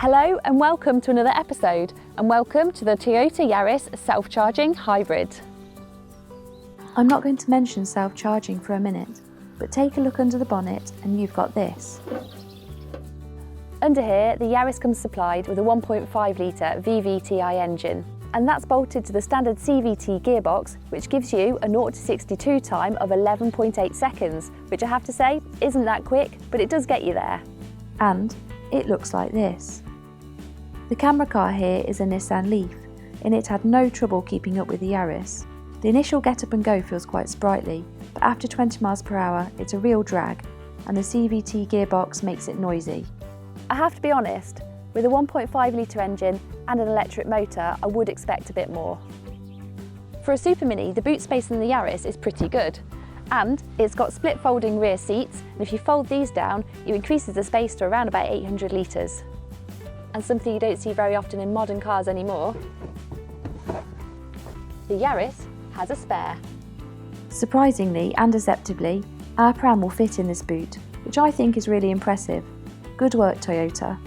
Hello and welcome to another episode, and welcome to the Toyota Yaris self-charging hybrid. I'm not going to mention self-charging for a minute, but take a look under the bonnet and you've got this. Under here, the Yaris comes supplied with a 1.5 litre VVTi engine, and that's bolted to the standard Cvt Gearbox, which gives you a 0 to 62 time of 11.8 seconds, which I have to say isn't that quick, but it does get you there. And it looks like this. The camera car here is a Nissan Leaf, and it had no trouble keeping up with the Yaris. The initial get up and go feels quite sprightly, but after 20 miles per hour it's a real drag, and the Cvt Gearbox makes it noisy. I have to be honest, with a 1.5 litre engine and an electric motor, I would expect a bit more. For a supermini, the boot space in the Yaris is pretty good, and it's got split folding rear seats, and if you fold these down, it increases the space to around about 800 litres. And something you don't see very often in modern cars anymore, the Yaris has a spare. Surprisingly and deceptively, our pram will fit in this boot, which I think is really impressive. Good work, Toyota.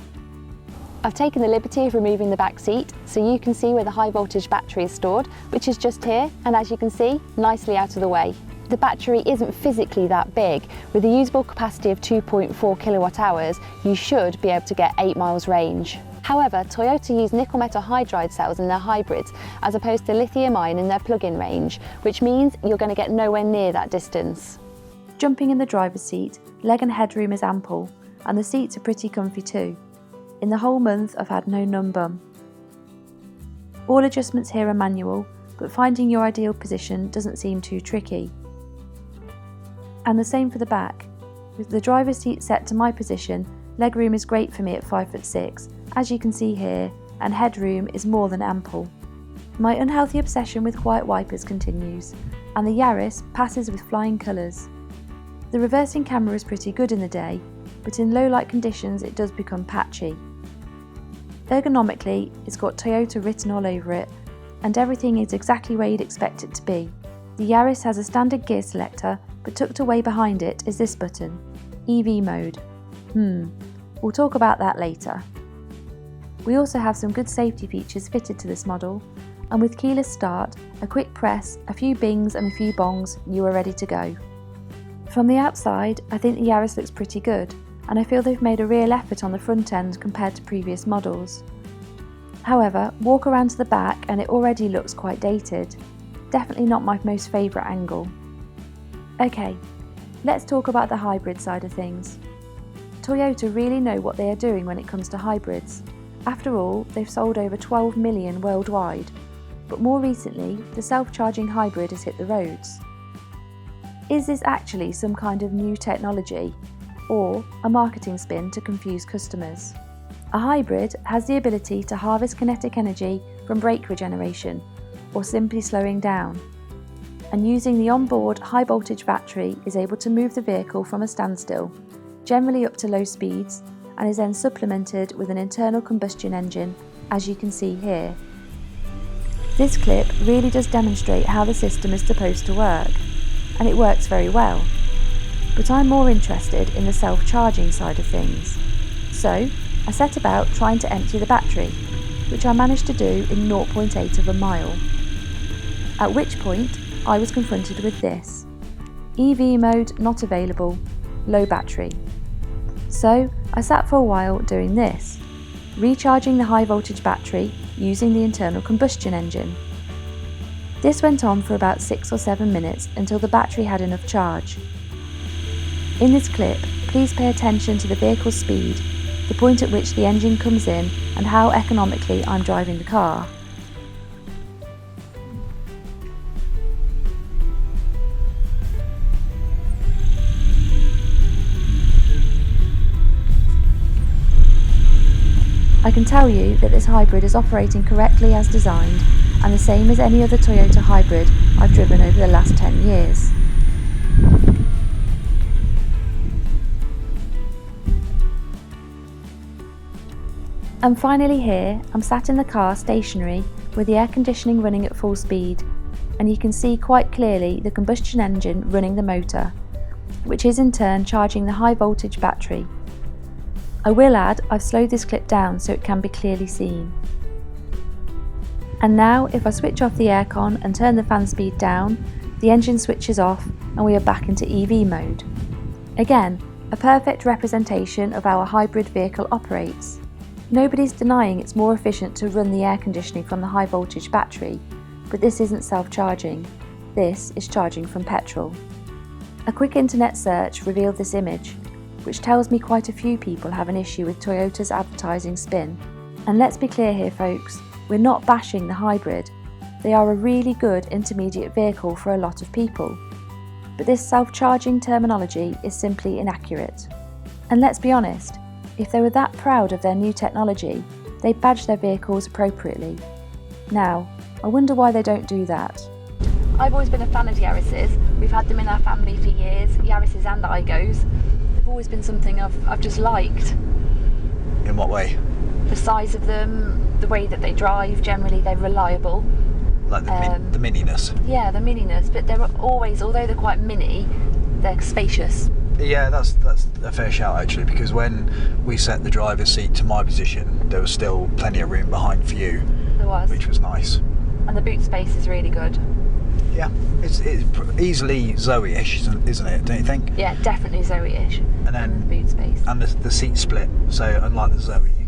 I've taken the liberty of removing the back seat so you can see where the high voltage battery is stored, which is just here, and as you can see, nicely out of the way. The battery isn't physically that big. With a usable capacity of 2.4 kilowatt hours, you should be able to get 8 miles range. However, Toyota use nickel metal hydride cells in their hybrids as opposed to lithium ion in their plug-in range, which means you're going to get nowhere near that distance. Jumping in the driver's seat, leg and headroom is ample, and the seats are pretty comfy too. In the whole month I've had no numb bum. All adjustments here are manual, but finding your ideal position doesn't seem too tricky. And the same for the back. With the driver's seat set to my position, legroom is great for me at 5'6", as you can see here, and headroom is more than ample. My unhealthy obsession with white wipers continues, and the Yaris passes with flying colours. The reversing camera is pretty good in the day, but in low light conditions it does become patchy. Ergonomically, it's got Toyota written all over it, and everything is exactly where you'd expect it to be. The Yaris has a standard gear selector, but tucked away behind it is this button, EV mode. We'll talk about that later. We also have some good safety features fitted to this model, and with keyless start, a quick press, a few bings and a few bongs, you are ready to go. From the outside, I think the Yaris looks pretty good, and I feel they've made a real effort on the front end compared to previous models. However, walk around to the back and it already looks quite dated. Definitely not my most favourite angle. Okay, let's talk about the hybrid side of things. Toyota really know what they are doing when it comes to hybrids. After all, they've sold over 12 million worldwide, but more recently, the self-charging hybrid has hit the roads. Is this actually some kind of new technology, or a marketing spin to confuse customers? A hybrid has the ability to harvest kinetic energy from brake regeneration, or simply slowing down, and using the onboard high voltage battery is able to move the vehicle from a standstill, generally up to low speeds, and is then supplemented with an internal combustion engine, as you can see here. This clip really does demonstrate how the system is supposed to work, and it works very well. But I'm more interested in the self-charging side of things. So I set about trying to empty the battery, which I managed to do in 0.8 of a mile. At which point I was confronted with this: EV mode not available, low battery. So I sat for a while doing this, recharging the high voltage battery using the internal combustion engine. This went on for about 6 or 7 minutes until the battery had enough charge. In this clip, please pay attention to the vehicle's speed, the point at which the engine comes in, and how economically I'm driving the car. I can tell you that this hybrid is operating correctly as designed, and the same as any other Toyota hybrid I've driven over the last 10 years. And finally here, I'm sat in the car stationary with the air conditioning running at full speed, and you can see quite clearly the combustion engine running the motor, which is in turn charging the high voltage battery. I will add, I've slowed this clip down so it can be clearly seen. And now if I switch off the aircon and turn the fan speed down, the engine switches off and we are back into EV mode. Again, a perfect representation of how a hybrid vehicle operates. Nobody's denying it's more efficient to run the air conditioning from the high voltage battery, but this isn't self-charging. This is charging from petrol. A quick internet search revealed this image, which tells me quite a few people have an issue with Toyota's advertising spin. And let's be clear here folks, we're not bashing the hybrid. They are a really good intermediate vehicle for a lot of people. But this self-charging terminology is simply inaccurate. And let's be honest, if they were that proud of their new technology, they'd badge their vehicles appropriately. Now, I wonder why they don't do that. I've always been a fan of Yaris's. We've had them in our family for years, Yaris's and Igos. They've always been something I've just liked. In what way? The size of them, the way that they drive, generally they're reliable. Like the mininess? Yeah, the mininess, but they're always, although they're quite mini, they're spacious. Yeah, that's a fair shout actually, because when we set the driver's seat to my position, there was still plenty of room behind for you. There was. Which was nice. And the boot space is really good. Yeah, it's easily Zoe-ish, isn't it, don't you think? Yeah, definitely Zoe-ish. And then the boot space. And the seat split, so unlike the Zoe, you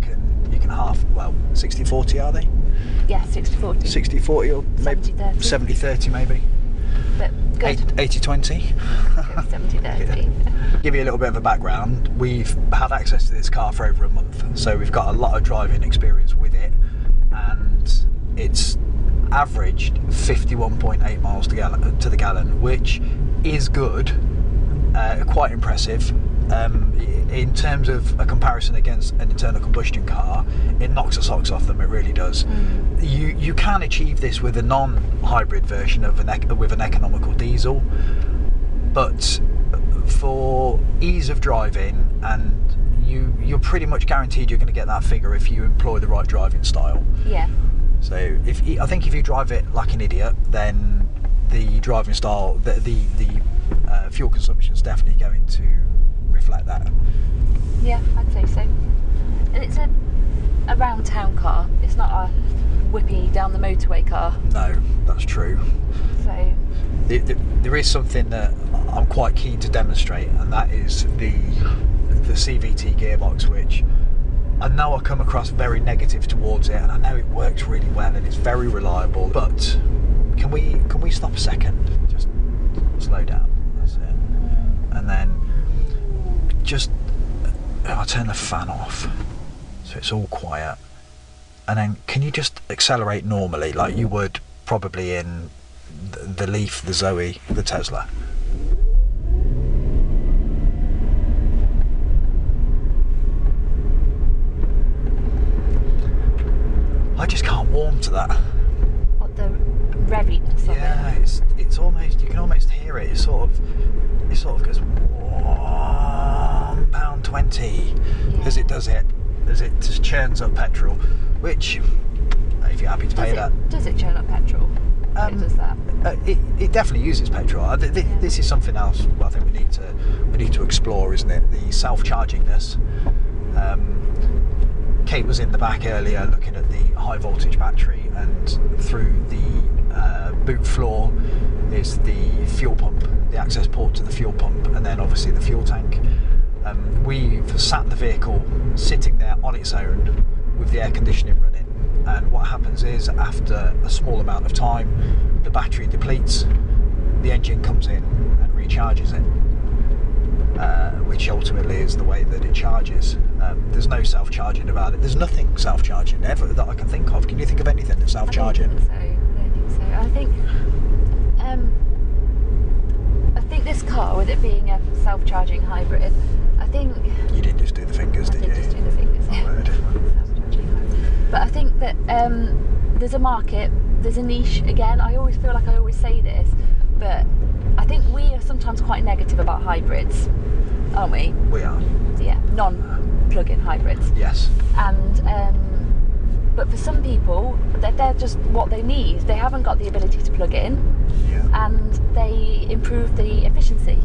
can half, well, 60-40 are they? Yeah, 60-40. 60-40 or maybe 70-30 maybe. But good. 80-20. 70-30. Give you a little bit of a background. We've had access to this car for over a month, so we've got a lot of driving experience with it, and it's averaged 51.8 miles to the gallon, which is good, quite impressive. In terms of a comparison against an internal combustion car, it knocks the socks off them, it really does. You can achieve this with a non-hybrid version of with an economical diesel, but for ease of driving, and you're pretty much guaranteed you're going to get that figure if you employ the right driving style. Yeah. So I think if you drive it like an idiot, then the driving style, the fuel consumption is definitely going to reflect that. Yeah, I'd say so. And it's a round town car. It's not a whippy down the motorway car. No, that's true. So there is something that I'm quite keen to demonstrate, and that is the Cvt Gearbox, which I know I come across very negative towards it, and I know it works really well and it's very reliable, but can we stop a second? Just slow down. That's it. And then just I'll turn the fan off so it's all quiet, and then can you just accelerate normally like you would probably in the Leaf, the Zoe, the Tesla? I just can't warm to that. what the reviness of it. Yeah, it's almost, you can almost hear it. It sort of goes £1.20 as it does it, as it just churns up petrol, which if you're happy to pay that. Does it churn up petrol? It does that. It definitely uses petrol. This is something else I think we need to explore, isn't it? The self-chargingness. Kate was in the back earlier looking at the high voltage battery, and through the boot floor is the fuel pump, the access port to the fuel pump, and then obviously the fuel tank. We've sat the vehicle sitting there on its own with the air conditioning running, and what happens is after a small amount of time the battery depletes, the engine comes in and recharges it, which ultimately is the way that it charges. There's no self-charging about it. There's nothing self-charging ever that I can think of. Can you think of anything that's self-charging? I don't think so. I think this car, with it being a self-charging hybrid, I think... You didn't just do the fingers, did you? I did just do the fingers. Oh, word. Self-charging hybrid. But I think that there's a market, there's a niche. Again, I always feel like I always say this, but I think we are sometimes quite negative about hybrids, aren't we? We are. Yeah, non-plug-in hybrids. Yes. And but for some people, they're just what they need. They haven't got the ability to plug in, Yeah. and they improve the efficiency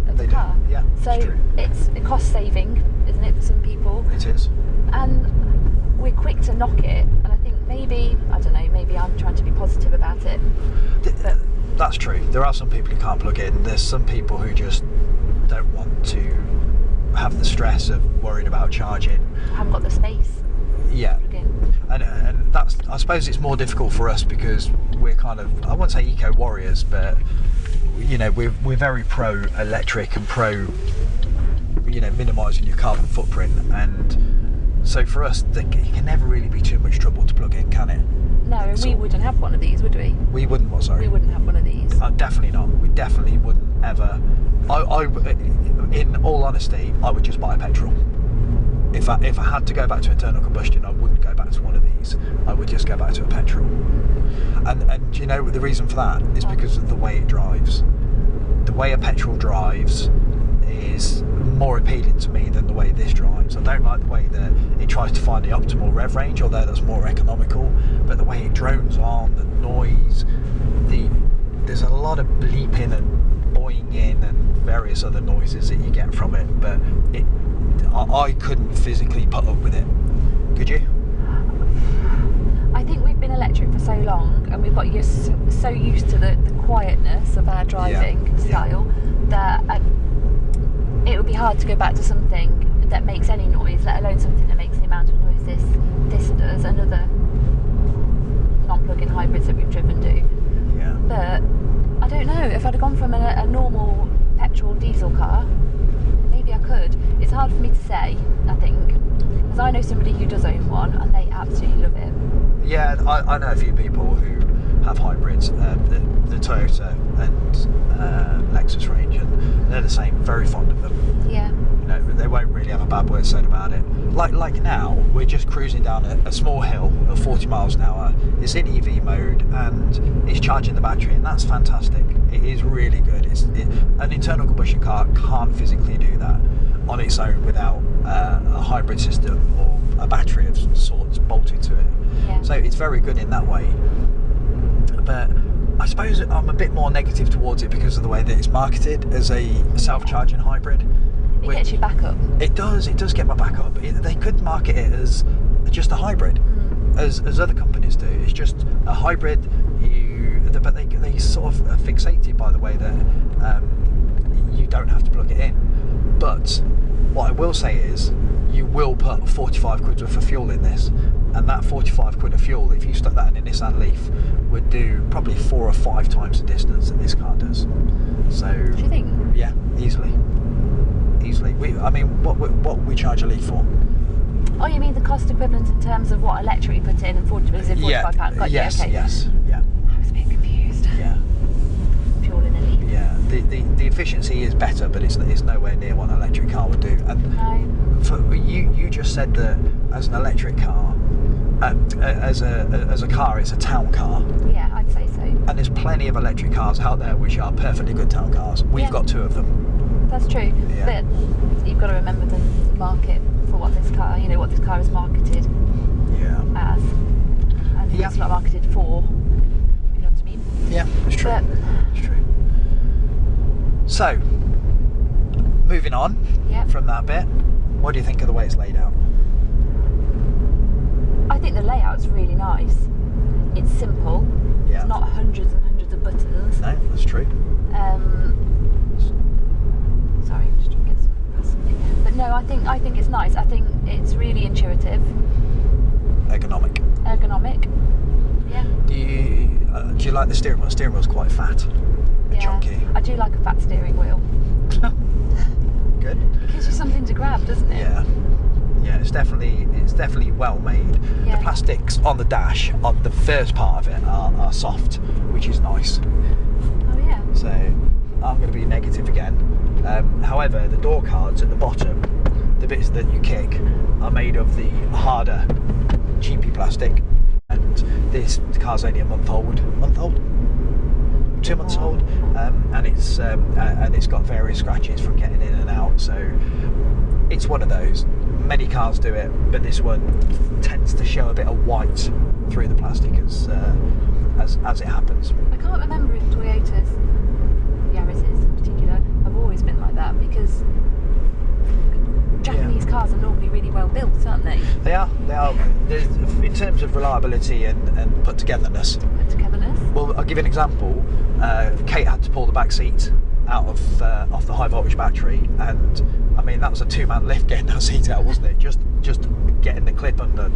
of the car. Yeah, so true. it's cost saving, isn't it, for some people? It is. And we're quick to knock it, and I think maybe, I don't know, maybe I'm trying to be positive about it. But That's true. There are some people who can't plug in. There's some people who just don't want to have the stress of worrying about charging. I haven't got the space. Yeah. To plug in. And that's, I suppose it's more difficult for us because we're kind of, I won't say eco warriors, but you know, we're very pro electric and pro, you know, minimising your carbon footprint, and so for us it can never really be too much trouble to plug in, can it? No, we wouldn't have one of these, would we? We wouldn't, what, sorry? We wouldn't have one of these. Definitely not. We definitely wouldn't ever. I in all honesty, I would just buy a petrol. If I had to go back to internal combustion, I wouldn't go back to one of these. I would just go back to a petrol. And you know the reason for that is because of the way it drives. The way a petrol drives is more appealing to me than the way this drives. I don't like the way that it tries to find the optimal rev range, although that's more economical, but the way it drones on, the noise, there's a lot of bleeping and boing in and various other noises that you get from it, but I couldn't physically put up with it. Could you? I think we've been electric for so long, and we've got so used to the quietness of our driving style that it would be hard to go back to something that makes any noise, let alone something that makes the amount of noise this does, and other non-plug-in hybrids that we've driven do. Yeah. But I don't know, if I'd have gone from a normal petrol diesel car, maybe I could. It's hard for me to say, I think, because I know somebody who does own one and they absolutely love it. Yeah, I know a few people who have hybrids, the Toyota and Lexus range, and they're the same, very fond of them. Yeah. You know, they won't really have a bad word said about it. Like now, we're just cruising down a small hill at 40 miles an hour. It's in EV mode and it's charging the battery, and that's fantastic. It is really good. An internal combustion car can't physically do that on its own without a hybrid system or a battery of sorts bolted to it. Yeah. So it's very good in that way. But I suppose I'm a bit more negative towards it because of the way that it's marketed as a self-charging hybrid. It gets you back up. It does get my back up. They could market it as just a hybrid, as other companies do. It's just a hybrid, but they sort of are fixated by the way that you don't have to plug it in. But what I will say is, you will put 45 quid worth of fuel in this, and that 45 quid of fuel, if you stuck that in a Nissan Leaf, would do probably 4 or 5 times the distance that this car does. So, do you think? Yeah, easily. What we charge a Leaf for? Oh, you mean the cost equivalent in terms of what electric you put in, and £45? Got yes, you, okay. Yes, yeah. I was a bit confused. Yeah. Fuel in a Leaf. Yeah, the efficiency is better, but it's nowhere near what an electric car would do. And No. you just said that as an electric car, as a car, it's a town car. Yeah, I'd say so. And there's plenty of electric cars out there which are perfectly good town cars. We've got 2 of them. That's true. Yeah. But you've got to remember the market for what this car is marketed as, and it's not marketed for. You know what I mean? Yeah, it's true. But, it's true. So, moving on from that bit, what do you think of the way it's laid out? I think the layout's really nice. It's simple. Yeah. It's not hundreds and hundreds of buttons. No, that's true. Sorry, I'm just trying to get some. But no, I think it's nice. I think it's really intuitive. Ergonomic. Yeah. Do you like the steering wheel? The steering wheel's quite fat, chunky. I do like a fat steering wheel. Good. It gives you something to grab, doesn't it? Yeah. Yeah, it's definitely well made. Yeah. The plastics on the dash, on the first part of it, are soft, which is nice. Oh yeah. So I'm going to be negative again. However, the door cards at the bottom, the bits that you kick, are made of the harder, cheapy plastic. And this car's only a month old. 2 months old, and it's got various scratches from getting in and out. So it's one of those. Many cars do it, but this one tends to show a bit of white through the plastic as it happens. I can't remember if Toyota's Yaris in particular have always been like that, because they are. In terms of reliability and put togetherness. Put togetherness. Well, I'll give you an example. Kate had to pull the back seat out of off the high voltage battery, and I mean that was a 2-man lift getting that seat out, wasn't it? Just getting the clip undone.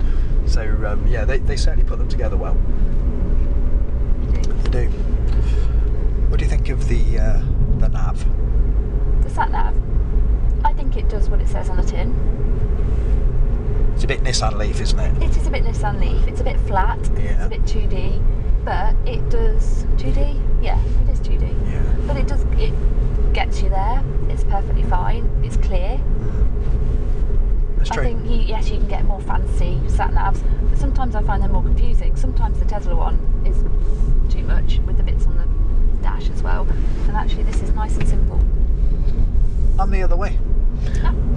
So yeah, they certainly put them together well. They do. What do you think of the nav? The sat nav. I think it does what it says on the tin. It's a bit Nissan Leaf, isn't it? It is a bit Nissan Leaf. It's a bit flat. Yeah. It's a bit 2D, but it does 2D. Yeah, it is 2D. Yeah. But it gets you there. It's perfectly fine. It's clear. That's true. I think yes, you can get more fancy sat navs, but sometimes I find them more confusing. Sometimes the Tesla one is too much with the bits on the dash as well. And actually, this is nice and simple. I'm the other way.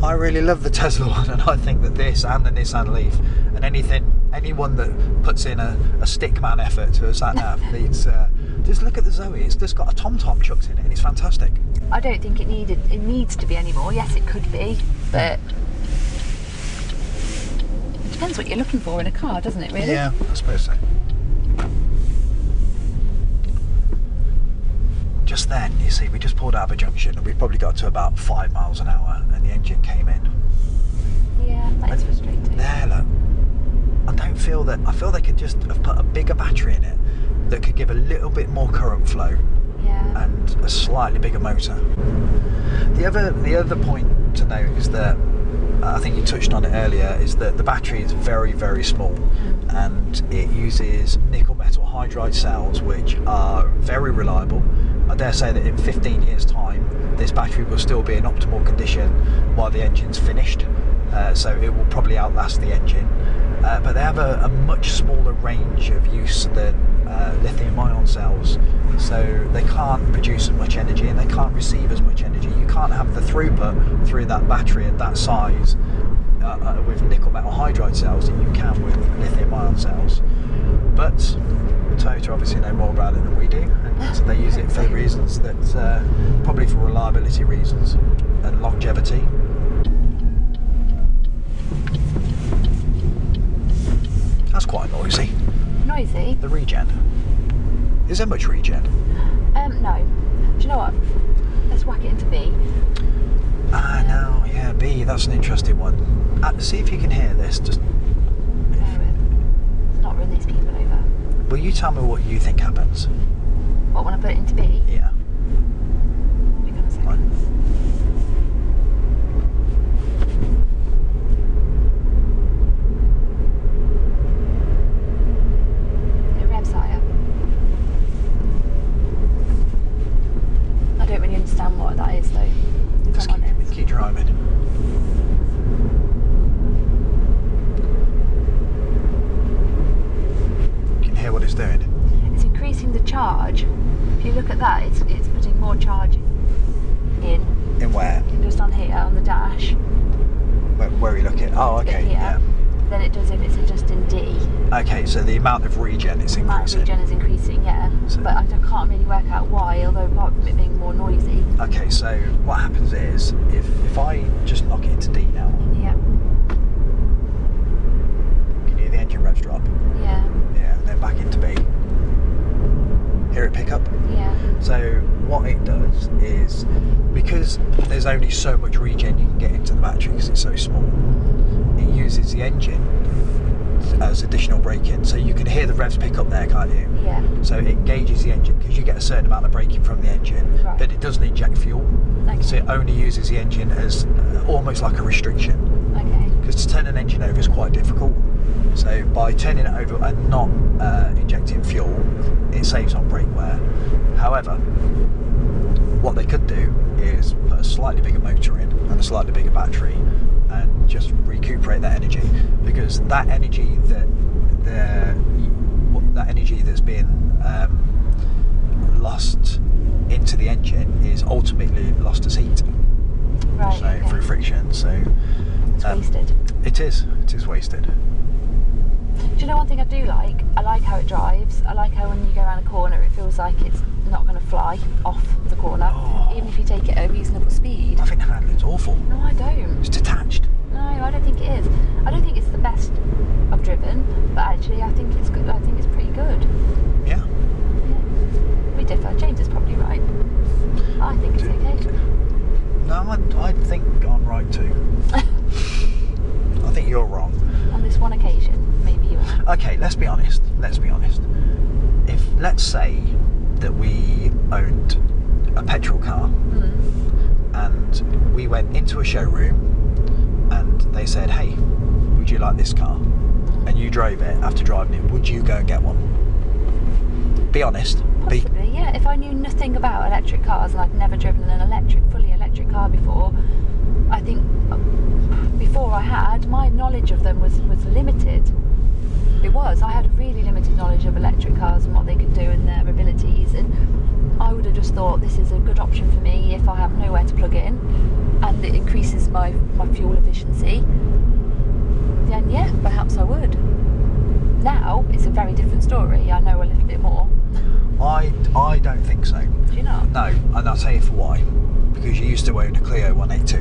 I really love the Tesla one, and I think that this and the Nissan Leaf and anyone that puts in a stickman effort to a sat nav needs. Just look at the Zoe. It's just got a TomTom chucked in it, and it's fantastic. I don't think it needs to be anymore. Yes, it could be, but it depends what you're looking for in a car, doesn't it? Really? Yeah, I suppose so. Just then, you see, we just pulled out of a junction and we probably got to about 5 miles an hour and the engine came in. Yeah, that is frustrating. There, look. I feel they could just have put a bigger battery in it that could give a little bit more current flow. Yeah. And a slightly bigger motor. The other point to note is that, I think you touched on it earlier, is that the battery is very, very small and it uses nickel metal hydride cells, which are very reliable. I dare say that in 15 years' time, this battery will still be in optimal condition while the engine's finished. So it will probably outlast the engine. But they have a much smaller range of use than lithium-ion cells. So they can't produce as much energy and they can't receive as much energy. You can't have the throughput through that battery at that size with nickel metal hydride cells that you can with lithium-ion cells. But Toyota obviously know more about it than we do, and so they use it for reasons that probably for reliability reasons and longevity. That's quite noisy. Noisy? The regen. Is there much regen? No. Do you know what? Let's whack it into B. Ah, no, yeah, B, that's an interesting one. See if you can hear this, just... Let's not run these people over. Will you tell me what you think happens? What, when I put it into B? Yeah. Hang on a second. Right. It revs higher. I don't really understand what that is though. Just keep driving. You can hear what it's doing. It's increasing the charge. If you look at that, it's putting more charge in. In where? Just on here, on the dash. Where are you looking? Oh, okay, Here. yeah. Than it does if it's just in D. Okay, so the amount of regen is The amount of increasing. regen is increasing, yeah. So- But I can't really work out why, although apart from it being more noisy. Okay, so what happens is, if I just knock it into D now, Yeah. can you hear the engine revs drop? Yeah. Yeah, and then back into B. Hear it pick up? Yeah. So what it does is, because there's only so much regen you can get into the battery because it's so small, it uses the engine as additional braking. So you can hear the revs pick up there, can't you? Yeah. So it engages the engine because you get a certain amount of braking from the engine, Right. but it doesn't inject fuel. Okay. So it only uses the engine as almost like a restriction. Okay. Because to turn an engine over is quite difficult. So by turning it over and not injecting fuel, it saves on brake wear. However, what they could do is put a slightly bigger motor in and a slightly bigger battery and just recuperate that energy, because that energy that's been lost into the engine is ultimately lost as heat. Right. So okay. through friction. So It's wasted. it is wasted. Do you know one thing I do like? I like how it drives. I like how when you go around a corner it feels like it's not going to fly off the corner, even if you take it over reasonable speed. I think the handling's awful. No, I don't. It's detached. No, I I don't think it is. I don't think it's the best I've driven, but actually I think it's good. I think it's pretty good. Yeah. We differ. James is probably right. I think it's okay. No, I think I'm right too. I think you're wrong. On this one occasion, maybe you are. Okay, let's be honest. If, let's say that we owned a petrol car and we went into a showroom and they said, hey, would you like this car? And you drove it. After driving it, would you go and get one? Be honest. Possibly, yeah. If I knew nothing about electric cars and I'd never driven an fully electric car before, I think before I had, my knowledge of them was limited. It was. I had a really limited knowledge of electric cars and what they could do and their abilities, and I would have just thought this is a good option for me if I have nowhere to plug in and it increases my fuel efficiency. Then yeah, perhaps I would. Now it's a very different story. I know a little bit more. I don't think so. Do you not? No, and I'll tell you for why. Because you used to own a Clio 182.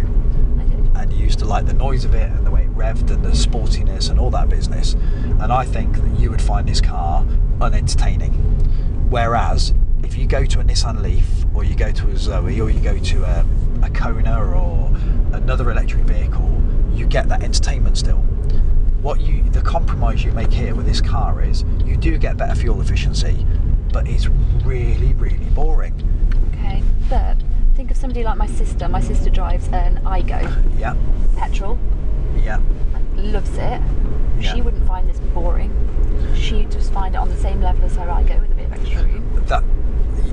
I did. And you used to like the noise of it and the way it revved and the sportiness and all that business. And I think that you would find this car unentertaining. Whereas if you go to a Nissan Leaf or you go to a Zoe or you go to a Kona or another electric vehicle, you get that entertainment still. The compromise you make here with this car is you do get better fuel efficiency, but it's really, really boring. Okay, but think of somebody like my sister. My sister drives an Igo. Yeah. Petrol. Yeah. Loves it. Yeah. She wouldn't find this boring. She'd just find it on the same level as her Igo with a bit of extra room.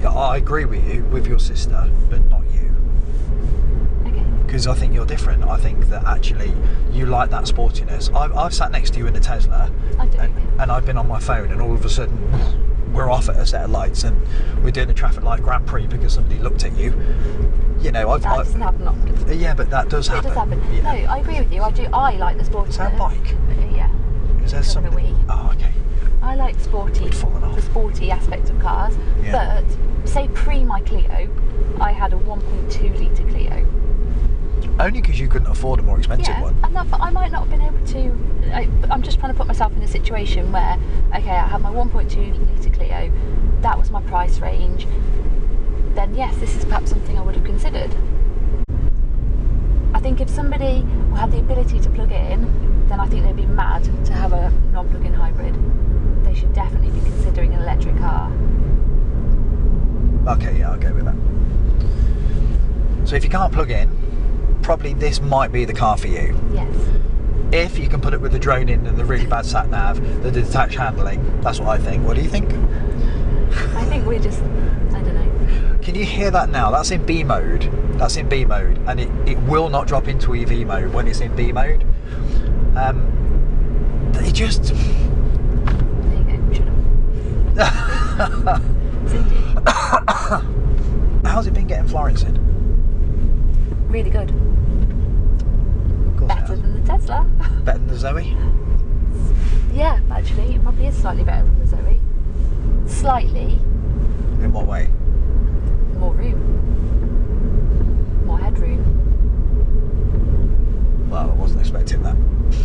I agree with you, with your sister, but not you. Okay. Because I think you're different. I think that actually you like that sportiness. I've sat next to you in a Tesla. I do. And I've been on my phone and all of a sudden we're off at a set of lights and we're doing a traffic light Grand Prix because somebody looked at you. You know, that doesn't happen often. Yeah, but that does happen. It does happen. Yeah. No, I agree with you. I like the sportiness. Is that a bike? Yeah. Is there somebody? Oh, okay. I like the sporty aspect of cars. Yeah. But say pre my Clio, I had a 1.2 litre Clio. Only because you couldn't afford a more expensive one. And but I might not have been able to. I'm just trying to put myself in a situation where, okay, I have my 1.2 litre Clio. That was my price range. Then yes, this is perhaps something I would have considered. I think if somebody had the ability to plug it in, then I think they'd be mad to have a non-plug-in hybrid. They should definitely be considering an electric car. Okay, yeah, I'll go with that. So if you can't plug in, probably this might be the car for you. Yes. If you can put it with the drone in and the really bad sat nav, the detached handling, that's what I think. What do you think? I think we're just, I don't know. Can you hear that now? That's in B mode. That's in B mode, and it will not drop into EV mode when it's in B mode. It just. There you go. Shut up. Cindy. How's it been getting Florence in? Really good. Of course Better than the Tesla. Better than the Zoe? Yeah, actually, it probably is slightly better than the Zoe. Slightly. In what way? More room. More headroom. Well, I wasn't expecting that.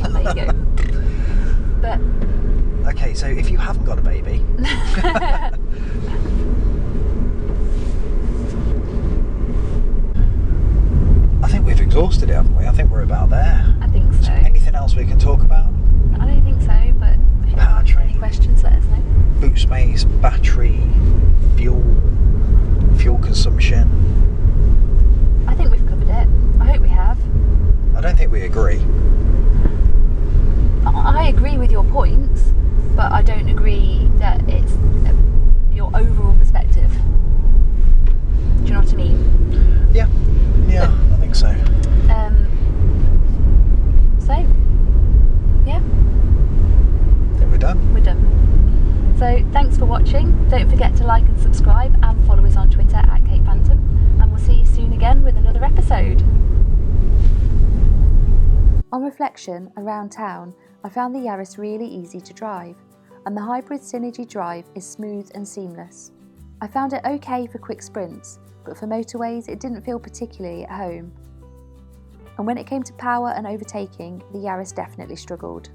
Well, there you go. But okay, so if you haven't got a baby. I think we've exhausted it, haven't we? I think we're about there. I think so. Anything else we can talk about? I don't think so, but if you have any questions, let us know. Boot space, battery, fuel consumption. I think we've covered it. I hope we have. I don't think we agree. I agree with your points, but I don't agree that it's your overall perspective. Do you know what I mean? Yeah, I think so. Yeah. I think we're done. We're done. So thanks for watching. Don't forget to like and subscribe and follow us on Twitter at Kate Phantom, and we'll see you soon again with another episode. On reflection, around town, I found the Yaris really easy to drive, and the hybrid Synergy drive is smooth and seamless. I found it okay for quick sprints, but for motorways it didn't feel particularly at home. and when it came to power and overtaking, the Yaris definitely struggled.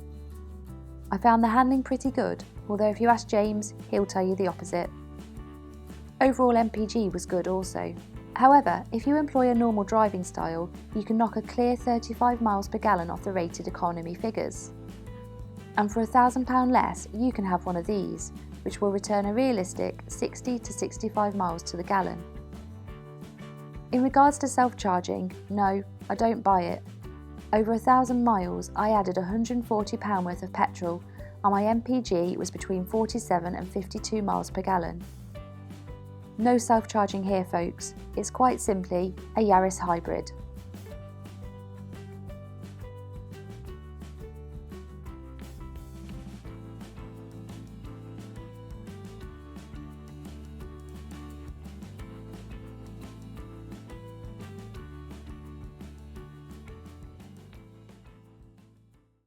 I found the handling pretty good, although if you ask James, he'll tell you the opposite. Overall MPG was good also. However, if you employ a normal driving style, you can knock a clear 35 miles per gallon off the rated economy figures. And for £1,000 less, you can have one of these, which will return a realistic 60 to 65 miles to the gallon. In regards to self-charging, no, I don't buy it. Over 1,000 miles, I added £140 worth of petrol, and my MPG was between 47 and 52 miles per gallon. No self-charging here, folks. It's quite simply a Yaris Hybrid.